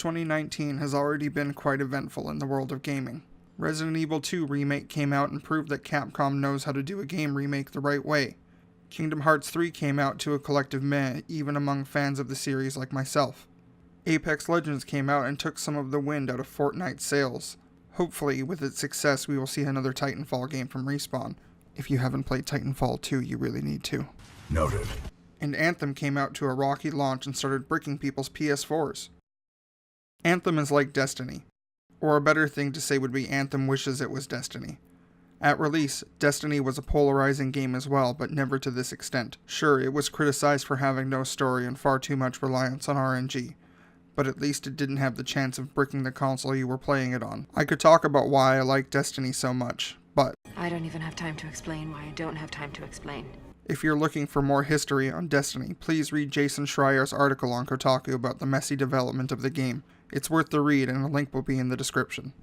2019 has already been quite eventful in the world of gaming. Resident Evil 2 Remake came out and proved that Capcom knows how to do a game remake the right way. Kingdom Hearts 3 came out to a collective meh, even among fans of the series like myself. Apex Legends came out and took some of the wind out of Fortnite's sails. Hopefully, with its success, we will see another Titanfall game from Respawn. If you haven't played Titanfall 2, you really need to. Noted. And Anthem came out to a rocky launch and started bricking people's PS4s. Anthem is like Destiny. Or a better thing to say would be Anthem wishes it was Destiny. At release, Destiny was a polarizing game as well, but never to this extent. Sure, it was criticized for having no story and far too much reliance on RNG, but at least it didn't have the chance of bricking the console you were playing it on. I could talk about why I like Destiny so much, but I don't even have time to explain why I don't have time to explain. If you're looking for more history on Destiny, please read Jason Schreier's article on Kotaku about the messy development of the game. It's worth the read, and a link will be in the description.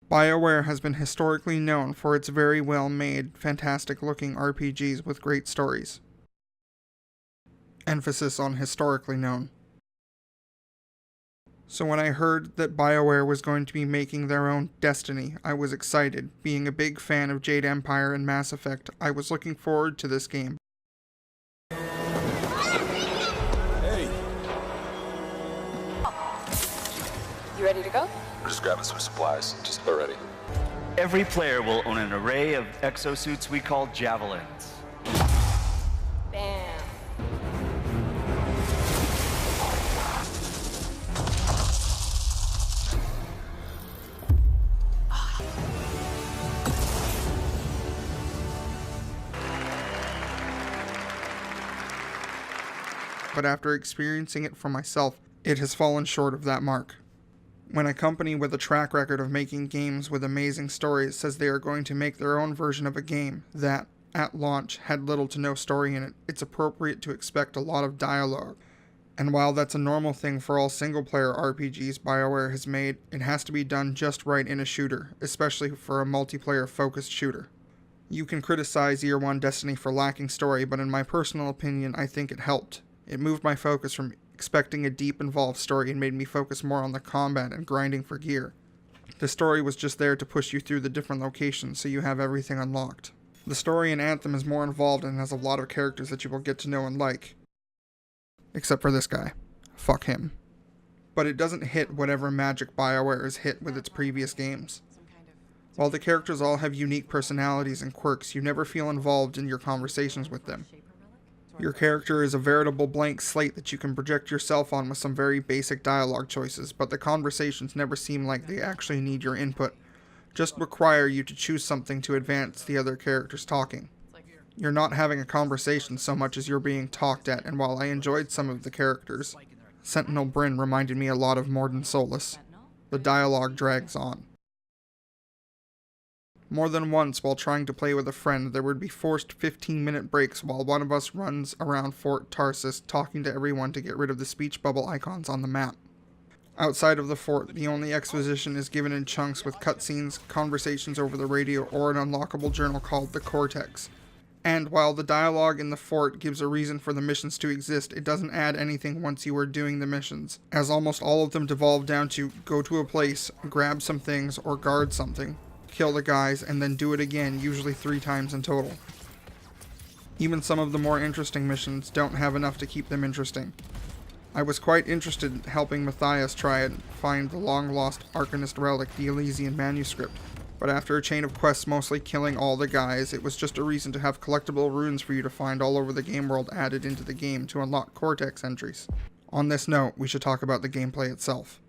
BioWare has been historically known for its very well-made, fantastic-looking RPGs with great stories. Emphasis on historically known. So when I heard that BioWare was going to be making their own Destiny, I was excited. Being a big fan of Jade Empire and Mass Effect, I was looking forward to this game. Hey! You ready to go? We're just grabbing some supplies. Just about ready. Every player will own an array of exosuits we call javelins. Bam. But after experiencing it for myself, it has fallen short of that mark. When a company with a track record of making games with amazing stories says they are going to make their own version of a game that, at launch, had little to no story in it, it's appropriate to expect a lot of dialogue. And while that's a normal thing for all single-player RPGs BioWare has made, it has to be done just right in a shooter, especially for a multiplayer-focused shooter. You can criticize Year 1 Destiny for lacking story, but in my personal opinion, I think it helped. It moved my focus from expecting a deep, involved story and made me focus more on the combat and grinding for gear. The story was just there to push you through the different locations so you have everything unlocked. The story in Anthem is more involved and has a lot of characters that you will get to know and like. Except for this guy. Fuck him. But it doesn't hit whatever magic BioWare has hit with its previous games. While the characters all have unique personalities and quirks, you never feel involved in your conversations with them. Your character is a veritable blank slate that you can project yourself on with some very basic dialogue choices, but the conversations never seem like they actually need your input, just require you to choose something to advance the other characters talking. You're not having a conversation so much as you're being talked at, and while I enjoyed some of the characters, Sentinel Bryn reminded me a lot of Morden Solus. The dialogue drags on. More than once, while trying to play with a friend, there would be forced 15-minute breaks while one of us runs around Fort Tarsus talking to everyone to get rid of the speech bubble icons on the map. Outside of the fort, the only exposition is given in chunks with cutscenes, conversations over the radio, or an unlockable journal called the Cortex. And while the dialogue in the fort gives a reason for the missions to exist, it doesn't add anything once you are doing the missions, as almost all of them devolve down to go to a place, grab some things, or guard something, kill the guys, and then do it again, usually 3 times in total. Even some of the more interesting missions don't have enough to keep them interesting. I was quite interested in helping Matthias try and find the long-lost Arcanist relic, the Elysian manuscript, but after a chain of quests mostly killing all the guys, it was just a reason to have collectible runes for you to find all over the game world added into the game to unlock Cortex entries. On this note, we should talk about the gameplay itself.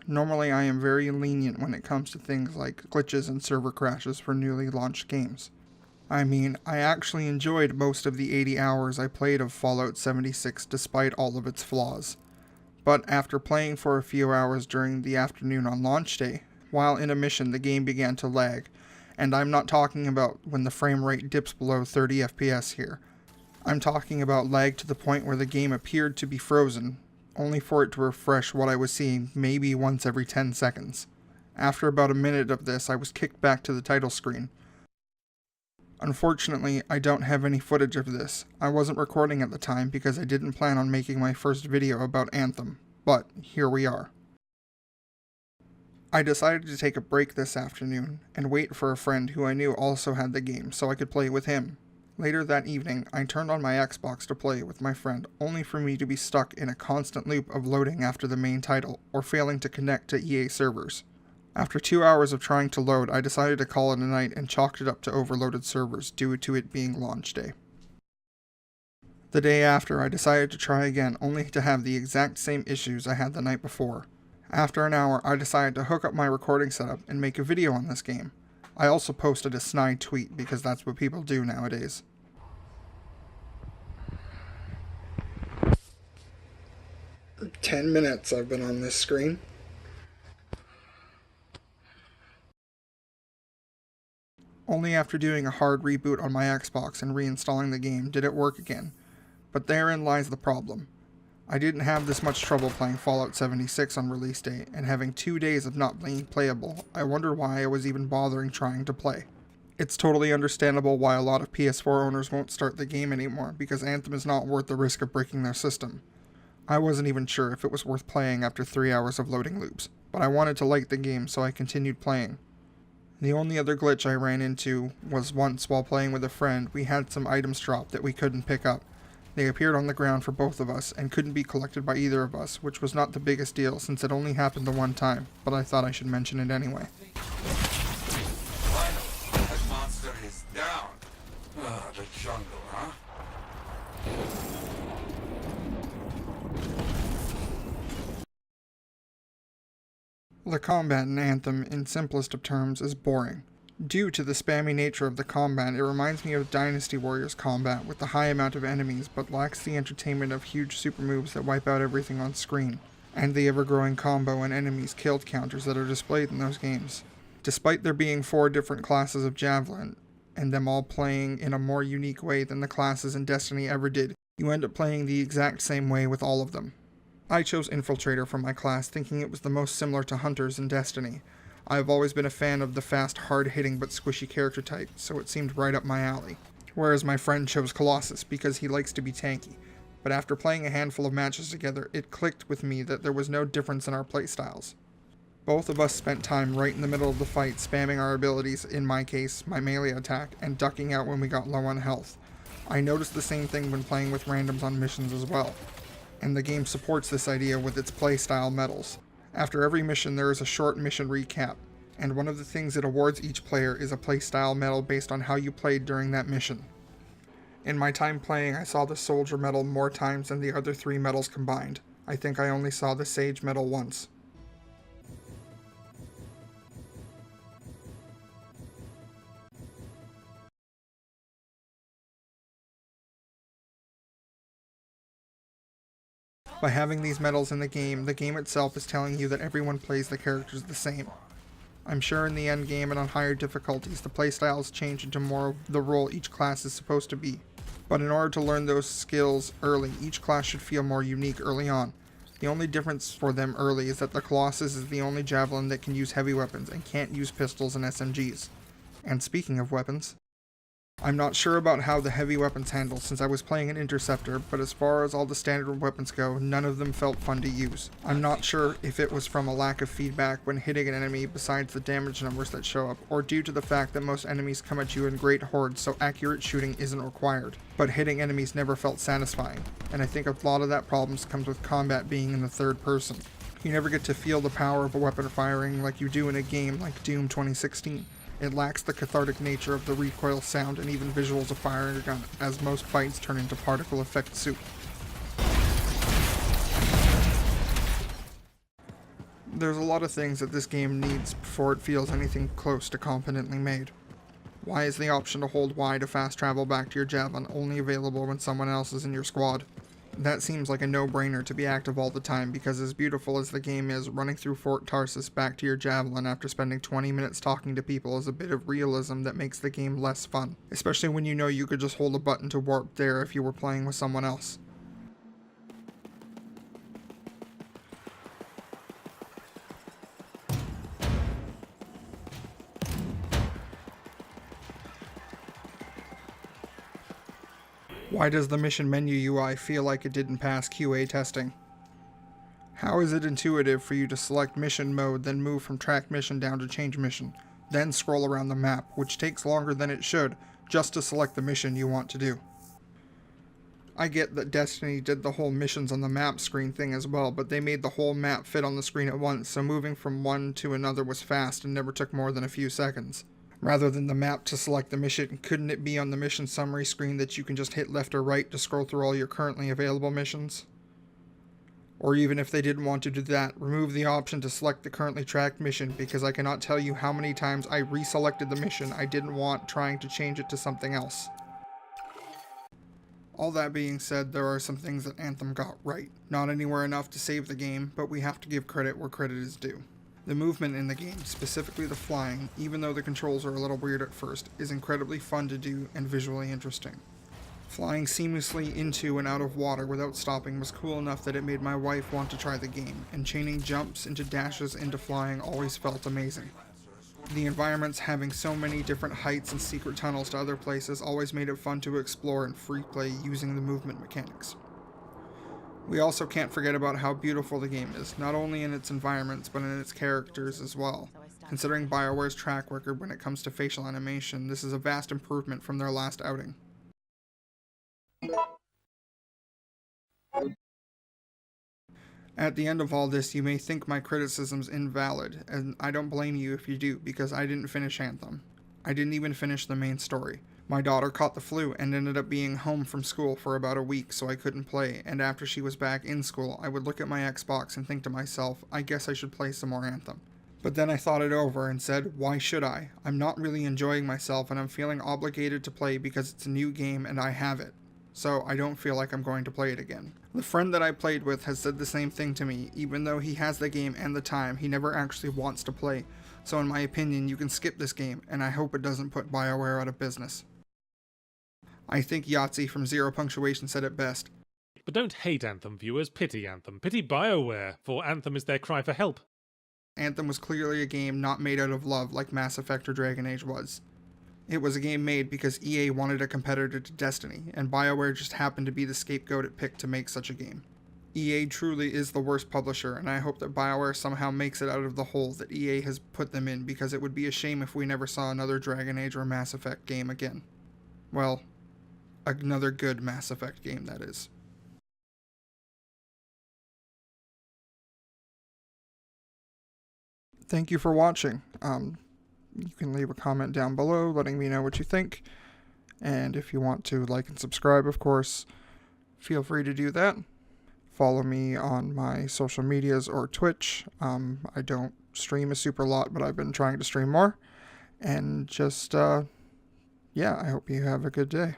Normally I am very lenient when it comes to things like glitches and server crashes for newly launched games. I mean, I actually enjoyed most of the 80 hours I played of Fallout 76 despite all of its flaws. But after playing for a few hours during the afternoon on launch day, while in a mission the game began to lag, and I'm not talking about when the frame rate dips below 30 FPS here. I'm talking about lag to the point where the game appeared to be frozen, only for it to refresh what I was seeing maybe once every 10 seconds. After about a minute of this, I was kicked back to the title screen. Unfortunately, I don't have any footage of this. I wasn't recording at the time because I didn't plan on making my first video about Anthem, but here we are. I decided to take a break this afternoon and wait for a friend who I knew also had the game so I could play with him. Later that evening, I turned on my Xbox to play with my friend, only for me to be stuck in a constant loop of loading after the main title, or failing to connect to EA servers. After 2 hours of trying to load, I decided to call it a night and chalked it up to overloaded servers due to it being launch day. The day after, I decided to try again, only to have the exact same issues I had the night before. After an hour, I decided to hook up my recording setup and make a video on this game. I also posted a snide tweet because that's what people do nowadays. For 10 minutes I've been on this screen. Only after doing a hard reboot on my Xbox and reinstalling the game did it work again. But therein lies the problem. I didn't have this much trouble playing Fallout 76 on release day, and having 2 days of not being playable, I wondered why I was even bothering trying to play. It's totally understandable why a lot of PS4 owners won't start the game anymore, because Anthem is not worth the risk of breaking their system. I wasn't even sure if it was worth playing after 3 hours of loading loops, but I wanted to like the game so I continued playing. The only other glitch I ran into was once while playing with a friend we had some items dropped that we couldn't pick up. They appeared on the ground for both of us and couldn't be collected by either of us, which was not the biggest deal since it only happened the one time, but I thought I should mention it anyway. Finally, that monster is down. The jungle, huh? The combat in Anthem, in simplest of terms, is boring. Due to the spammy nature of the combat, it reminds me of Dynasty Warriors combat with the high amount of enemies but lacks the entertainment of huge super moves that wipe out everything on screen, and the ever-growing combo and enemies killed counters that are displayed in those games. Despite there being 4 different classes of Javelin, and them all playing in a more unique way than the classes in Destiny ever did, you end up playing the exact same way with all of them. I chose Infiltrator for my class thinking it was the most similar to Hunters in Destiny. I have always been a fan of the fast, hard-hitting but squishy character type, so it seemed right up my alley. Whereas my friend chose Colossus because he likes to be tanky, but after playing a handful of matches together, it clicked with me that there was no difference in our playstyles. Both of us spent time right in the middle of the fight spamming our abilities, in my case, my melee attack, and ducking out when we got low on health. I noticed the same thing when playing with randoms on missions as well, and the game supports this idea with its playstyle medals. After every mission there is a short mission recap, and one of the things it awards each player is a playstyle medal based on how you played during that mission. In my time playing, I saw the Soldier medal more times than the other 3 medals combined. I think I only saw the Sage medal once. By having these medals in the game itself is telling you that everyone plays the characters the same. I'm sure in the end game and on higher difficulties the playstyles change into more of the role each class is supposed to be. But in order to learn those skills early, each class should feel more unique early on. The only difference for them early is that the Colossus is the only Javelin that can use heavy weapons and can't use pistols and SMGs. And speaking of weapons, I'm not sure about how the heavy weapons handle since I was playing an Interceptor, but as far as all the standard weapons go, none of them felt fun to use. I'm not sure if it was from a lack of feedback when hitting an enemy besides the damage numbers that show up, or due to the fact that most enemies come at you in great hordes so accurate shooting isn't required. But hitting enemies never felt satisfying, and I think a lot of that problem comes with combat being in the third person. You never get to feel the power of a weapon firing like you do in a game like Doom 2016. It lacks the cathartic nature of the recoil sound and even visuals of firing a gun, as most fights turn into particle effect soup. There's a lot of things that this game needs before it feels anything close to competently made. Why is the option to hold Y to fast travel back to your Javelin only available when someone else is in your squad? That seems like a no-brainer to be active all the time because as beautiful as the game is, running through Fort Tarsus back to your Javelin after spending 20 minutes talking to people is a bit of realism that makes the game less fun, especially when you know you could just hold a button to warp there if you were playing with someone else. Why does the mission menu UI feel like it didn't pass QA testing? How is it intuitive for you to select mission mode, then move from track mission down to change mission, then scroll around the map, which takes longer than it should, just to select the mission you want to do? I get that Destiny did the whole missions on the map screen thing as well, but they made the whole map fit on the screen at once, so moving from one to another was fast and never took more than a few seconds. Rather than the map to select the mission, couldn't it be on the mission summary screen that you can just hit left or right to scroll through all your currently available missions? Or even if they didn't want to do that, remove the option to select the currently tracked mission, because I cannot tell you how many times I reselected the mission I didn't want trying to change it to something else. All that being said, there are some things that Anthem got right. Not anywhere enough to save the game, but we have to give credit where credit is due. The movement in the game, specifically the flying, even though the controls are a little weird at first, is incredibly fun to do and visually interesting. Flying seamlessly into and out of water without stopping was cool enough that it made my wife want to try the game, and chaining jumps into dashes into flying always felt amazing. The environments having so many different heights and secret tunnels to other places always made it fun to explore and free play using the movement mechanics. We also can't forget about how beautiful the game is, not only in its environments but in its characters as well. Considering BioWare's track record when it comes to facial animation, this is a vast improvement from their last outing. At the end of all this, you may think my criticism's invalid, and I don't blame you if you do, because I didn't finish Anthem. I didn't even finish the main story. My daughter caught the flu and ended up being home from school for about a week, so I couldn't play, and after she was back in school, I would look at my Xbox and think to myself, I guess I should play some more Anthem. But then I thought it over and said, why should I? I'm not really enjoying myself, and I'm feeling obligated to play because it's a new game and I have it. So I don't feel like I'm going to play it again. The friend that I played with has said the same thing to me. Even though he has the game and the time, he never actually wants to play. So in my opinion, you can skip this game, and I hope it doesn't put BioWare out of business. I think Yahtzee from Zero Punctuation said it best. But don't hate Anthem, viewers. Pity Anthem. Pity BioWare, for Anthem is their cry for help. Anthem was clearly a game not made out of love like Mass Effect or Dragon Age was. It was a game made because EA wanted a competitor to Destiny, and BioWare just happened to be the scapegoat it picked to make such a game. EA truly is the worst publisher, and I hope that BioWare somehow makes it out of the hole that EA has put them in, because it would be a shame if we never saw another Dragon Age or Mass Effect game again. Well, another good Mass Effect game, that is. Thank you for watching. You can leave a comment down below letting me know what you think. And if you want to like and subscribe, of course, feel free to do that. Follow me on my social medias or Twitch. I don't stream a super lot, but I've been trying to stream more. And just, yeah, I hope you have a good day.